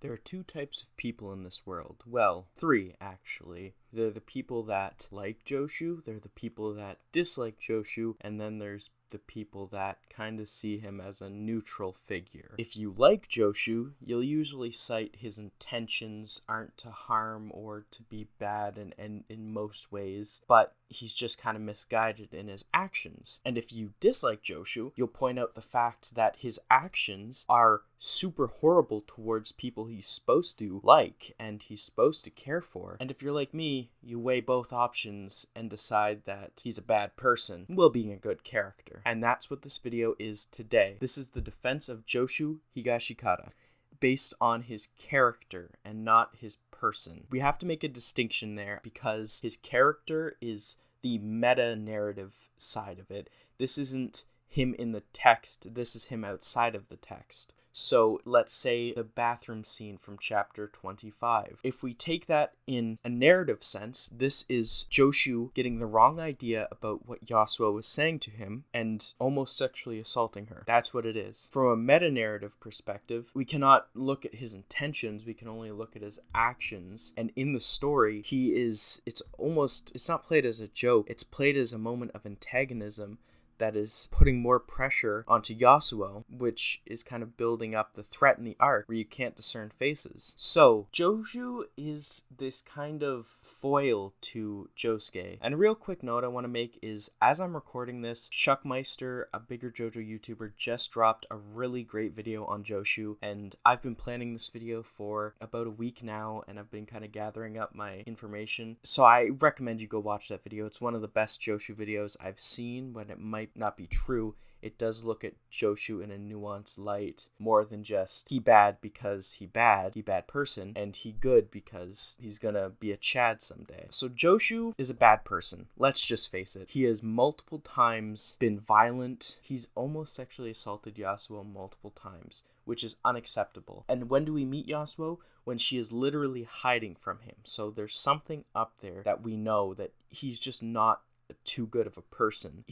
There are two types of people in this world. Well, three, actually. They're the people that like Joshu, they're the people that dislike Joshu, and then there's the people that kind of see him as a neutral figure. If you like Joshu, you'll usually cite his intentions aren't to harm or to be bad in most ways, but he's just kind of misguided in his actions. And if you dislike Joshu, you'll point out the fact that his actions are super horrible towards people he's supposed to like and he's supposed to care for. And if you're like me, you weigh both options and decide that he's a bad person while being a good character. And that's what this video is today. This is the defense of Joshu Higashikata, based on his character and not his person. We have to make a distinction there because his character is the meta-narrative side of it. This isn't him in the text, this is him outside of the text. So let's say the bathroom scene from chapter 25. If we take that in a narrative sense, this is Joshu getting the wrong idea about what Yasuo was saying to him and almost sexually assaulting her. That's what it is. From a meta-narrative perspective, we cannot look at his intentions, we can only look at his actions. And in the story, it's not played as a joke, it's played as a moment of antagonism that is putting more pressure onto Yasuo, which is kind of building up the threat in the arc where you can't discern faces. So, Joshu is this kind of foil to Josuke. And a real quick note I want to make is, as I'm recording this, Shuck, a bigger JoJo YouTuber, just dropped a really great video on Joshu, and I've been planning this video for about a week now, and I've been kind of gathering up my information. So I recommend you go watch that video. It's one of the best Joshu videos I've seen. When it might not be true, it does look at Joshu in a nuanced light, more than just he bad because he bad person, and he good because he's gonna be a Chad someday. So Joshu is a bad person, let's just face it. He has multiple times been violent. He's almost sexually assaulted Yasuo multiple times, which is unacceptable. And when do we meet Yasuo? When she is literally hiding from him. So there's something up there that we know that he's just not too good of a person.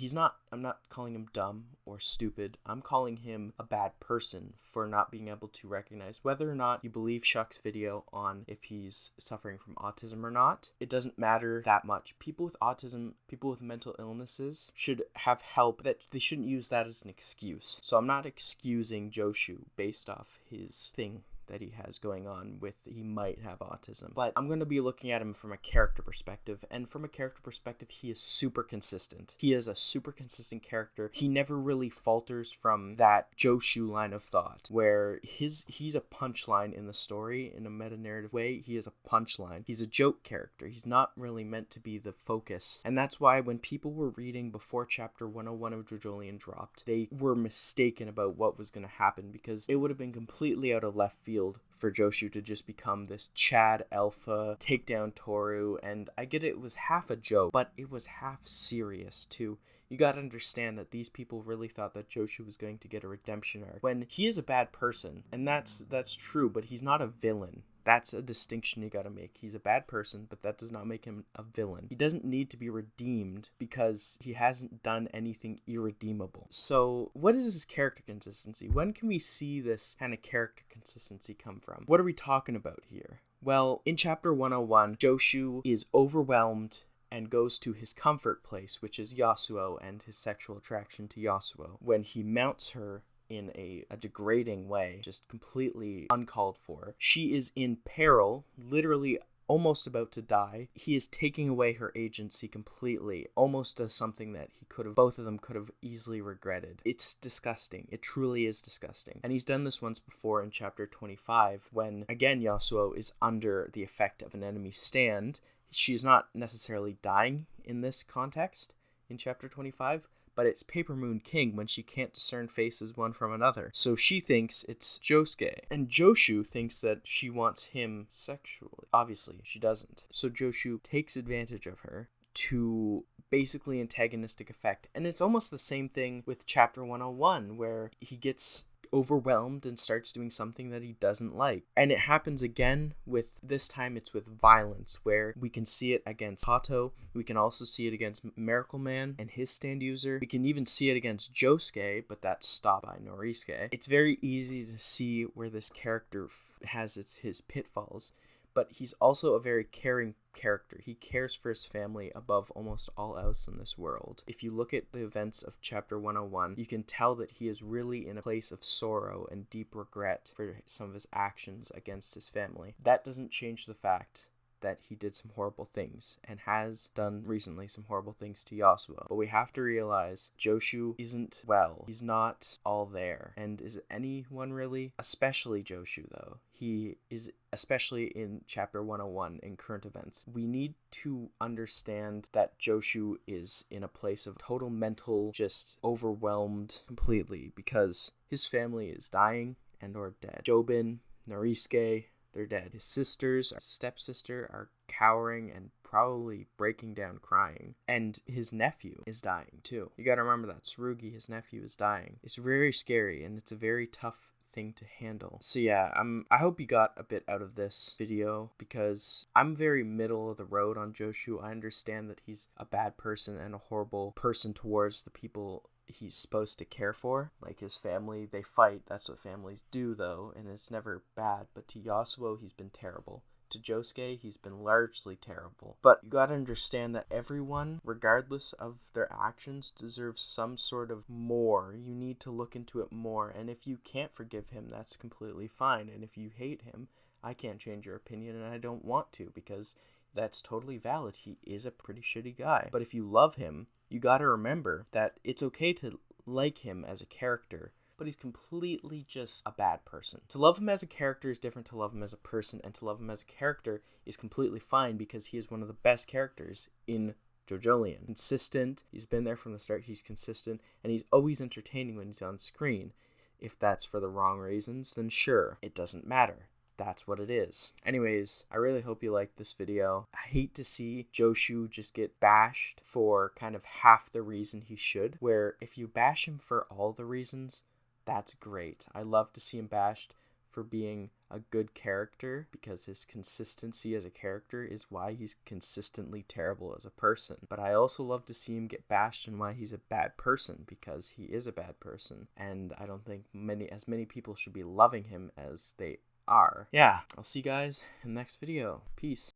I'm not calling him dumb or stupid. I'm calling him a bad person for not being able to recognize whether or not you believe Shuck's video on if he's suffering from autism or not. It doesn't matter that much. People with autism, people with mental illnesses should have help. That they shouldn't use that as an excuse. So I'm not excusing Joshu based off his thing that he has going on with he might have autism. But I'm going to be looking at him from a character perspective, and from a character perspective, he is super consistent. He is a super consistent character. He never really falters from that Joshu line of thought, where he's a punchline in the story. In a meta-narrative way, he is a punchline. He's a joke character. He's not really meant to be the focus. And that's why when people were reading before chapter 101 of JoJolion dropped, they were mistaken about what was going to happen, because it would have been completely out of left field for Joshu to just become this Chad alpha, take down Toru, and I get it was half a joke, but it was half serious too. You gotta understand that these people really thought that Joshu was going to get a redemption arc, when he is a bad person, and that's true, but he's not a villain. That's a distinction you gotta make. He's a bad person, but that does not make him a villain. He doesn't need to be redeemed because he hasn't done anything irredeemable. So what is his character consistency? When can we see this kind of character consistency come from? What are we talking about here? Well, in chapter 101, Joshu is overwhelmed and goes to his comfort place, which is Yasuo and his sexual attraction to Yasuo. When he mounts her in a degrading way, just completely uncalled for. She is in peril, literally almost about to die. He is taking away her agency completely, almost does something that both of them could have easily regretted. It's disgusting. It truly is disgusting. And he's done this once before in chapter 25, when again Yasuo is under the effect of an enemy stand. She's not necessarily dying in this context in chapter 25, but it's Paper Moon King when she can't discern faces one from another. So she thinks it's Josuke. And Joshu thinks that she wants him sexually. Obviously, she doesn't. So Joshu takes advantage of her to basically antagonistic effect. And it's almost the same thing with chapter 101, where he gets overwhelmed and starts doing something that he doesn't like. And it happens again this time it's with violence, where we can see it against Hato, we can also see it against Miracle Man and his stand user, we can even see it against Josuke, but that's stopped by Norisuke. It's very easy to see where this character has his pitfalls, but he's also a very caring character. He cares for his family above almost all else in this world. If you look at the events of chapter 101, you can tell that he is really in a place of sorrow and deep regret for some of his actions against his family. That doesn't change the fact that he did some horrible things and has done recently some horrible things to Yasuo. But we have to realize Joshu isn't well. He's not all there. And is anyone really? Especially Joshu, though. He is, especially in chapter 101 in current events. We need to understand that Joshu is in a place of total mental, just overwhelmed completely because his family is dying and or dead. Jobin, Norisuke, they're dead. His sisters, our stepsister, are cowering and probably breaking down crying. And his nephew is dying too. You gotta remember that. Tsurugi, his nephew, is dying. It's very scary and it's a very tough thing to handle. So yeah, I hope you got a bit out of this video because I'm very middle of the road on Joshu. I understand that he's a bad person and a horrible person towards the people he's supposed to care for, like his family. They fight, that's what families do though, and it's never bad. But to Yasuo, he's been terrible. To Josuke, he's been largely terrible. But you gotta understand that everyone, regardless of their actions, deserves some sort of more. You need to look into it more, and if you can't forgive him, that's completely fine. And if you hate him, I can't change your opinion, and I don't want to, because that's totally valid. He is a pretty shitty guy. But if you love him, you gotta remember that it's okay to like him as a character, but he's completely just a bad person. To love him as a character is different to love him as a person, and to love him as a character is completely fine because he is one of the best characters in JoJolion. Consistent, he's been there from the start, he's consistent, and he's always entertaining when he's on screen. If that's for the wrong reasons, then sure, it doesn't matter. That's what it is. Anyways, I really hope you liked this video. I hate to see Joshu just get bashed for kind of half the reason he should, where if you bash him for all the reasons, that's great. I love to see him bashed for being a good character because his consistency as a character is why he's consistently terrible as a person. But I also love to see him get bashed and why he's a bad person because he is a bad person. And I don't think as many people should be loving him as they are. Yeah, I'll see you guys in the next video. Peace.